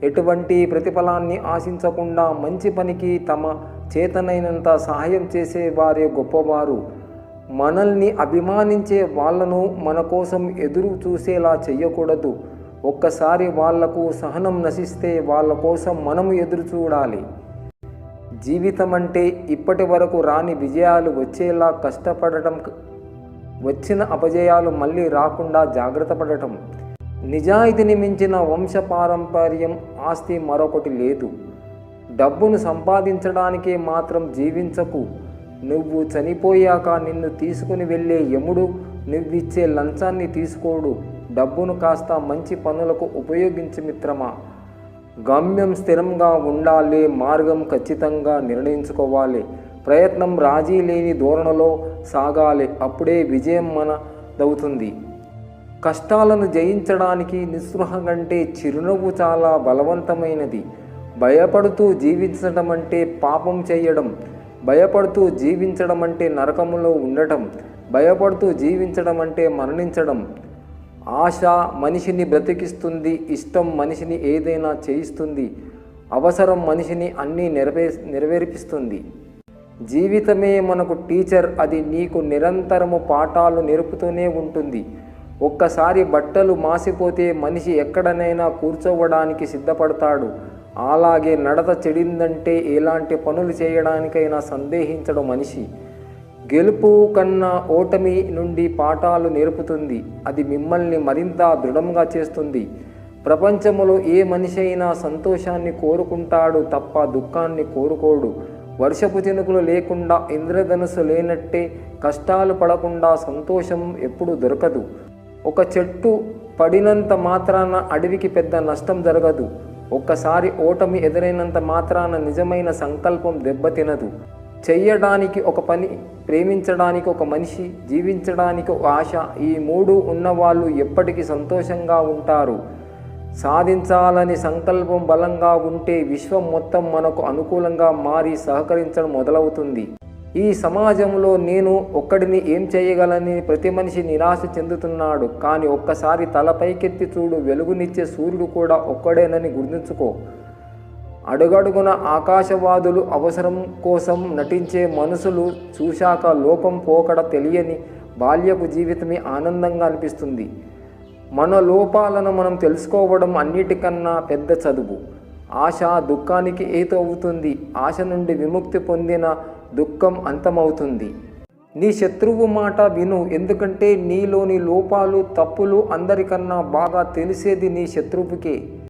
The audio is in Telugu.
ఎటువంటి ప్రతిఫలాన్ని ఆశించకుండా మంచి పనికి తమ చేతనైనంత సహాయం చేసే వారే గొప్పవారు. మనల్ని అభిమానించే వాళ్లను మన కోసం ఎదురు చూసేలా చెయ్యకూడదు. ఒక్కసారి వాళ్లకు సహనం నశిస్తే వాళ్ళ కోసం మనము ఎదురు చూడాలి. జీవితం అంటే ఇప్పటి వరకు రాని విజయాలు వచ్చేలా కష్టపడటం, వచ్చిన అపజయాలు మళ్ళీ రాకుండా జాగ్రత్త పడటం. నిజాయితీని మించిన వంశపారంపర్యం ఆస్తి మరొకటి లేదు. డబ్బును సంపాదించడానికే మాత్రం జీవించకు. నువ్వు చనిపోయాక నిన్ను తీసుకుని వెళ్ళే యముడు నువ్విచ్చే లంచాన్ని తీసుకోడు. డబ్బును కాస్త మంచి పనులకు ఉపయోగించు మిత్రమా. గమ్యం స్థిరంగా ఉండాలి, మార్గం ఖచ్చితంగా నిర్ణయించుకోవాలి. ప్రయత్నం రాజీ లేని ధోరణిలో సాగాలి. అప్పుడే విజయం మనదవుతుంది. కష్టాలను జయించడానికి నిస్పృహ కంటే చిరునవ్వు చాలా బలవంతమైనది. భయపడుతూ జీవించడం అంటే పాపం చేయడం. భయపడుతూ జీవించడం అంటే నరకములో ఉండటం. భయపడుతూ జీవించడం అంటే మరణించడం. ఆశ మనిషిని బ్రతికిస్తుంది. ఇష్టం మనిషిని ఏదైనా చేయిస్తుంది. అవసరం మనిషిని అన్నీ నెరవేర్పిస్తుంది. జీవితమే మనకు టీచర్. అది నీకు నిరంతరము పాఠాలు నేర్పుతూనే ఉంటుంది. ఒక్కసారి బట్టలు మాసిపోతే మనిషి ఎక్కడనైనా కూర్చోవడానికి సిద్ధపడతాడు. అలాగే నడత చెడిందంటే ఎలాంటి పనులు చేయడానికైనా సందేహించడం మనిషి. గెలుపు కన్నా ఓటమి నుండి పాఠాలు నేర్పుతుంది. అది మిమ్మల్ని మరింత దృఢంగా చేస్తుంది. ప్రపంచంలో ఏ మనిషి అయినా సంతోషాన్ని కోరుకుంటాడు తప్ప దుఃఖాన్ని కోరుకోడు. వర్షపు చినుకులు లేకుండా ఇంద్రధనుస్సు లేనట్టే కష్టాలు పడకుండా సంతోషం ఎప్పుడు దొరకదు. ఒక చెట్టు పడినంత మాత్రాన అడవికి పెద్ద నష్టం జరగదు. ఒక్కసారి ఓటమి ఎదురైనంత మాత్రాన నిజమైన సంకల్పం దెబ్బతినదు. చెయ్యడానికి ఒక పని, ప్రేమించడానికి ఒక మనిషి, జీవించడానికి ఒక ఆశ, ఈ మూడు ఉన్నవాళ్ళు ఎప్పటికీ సంతోషంగా ఉంటారు. సాధించాలని సంకల్పం బలంగా ఉంటే విశ్వం మొత్తం మనకు అనుకూలంగా మారి సహకరించడం మొదలవుతుంది. ఈ సమాజంలో నేను ఒక్కడిని ఏం చేయగలని ప్రతి మనిషి నిరాశ చెందుతున్నాడు. కానీ ఒక్కసారి తల పైకెత్తి చూడు, వెలుగునిచ్చే సూర్యుడు కూడా ఒక్కడేనని గుర్తుంచుకో. అడుగడుగున ఆకాశవాదులు, అవసరం కోసం నటించే మనుషులు చూశాక లోకం పోకడ తెలియని బాల్యపు జీవితమే ఆనందంగా అనిపిస్తుంది. మన లోపాలను మనం తెలుసుకోవడం అన్నిటికన్నా పెద్ద చదువు. ఆశ దుఃఖానికి ఏతో అవుతుంది. ఆశ నుండి విముక్తి పొందిన దుఃఖం అంతమవుతుంది. నీ శత్రువు మాట విను, ఎందుకంటే నీలోని లోపాలు, తప్పులు అందరికన్నా బాగా తెలిసేది నీ శత్రువుకే.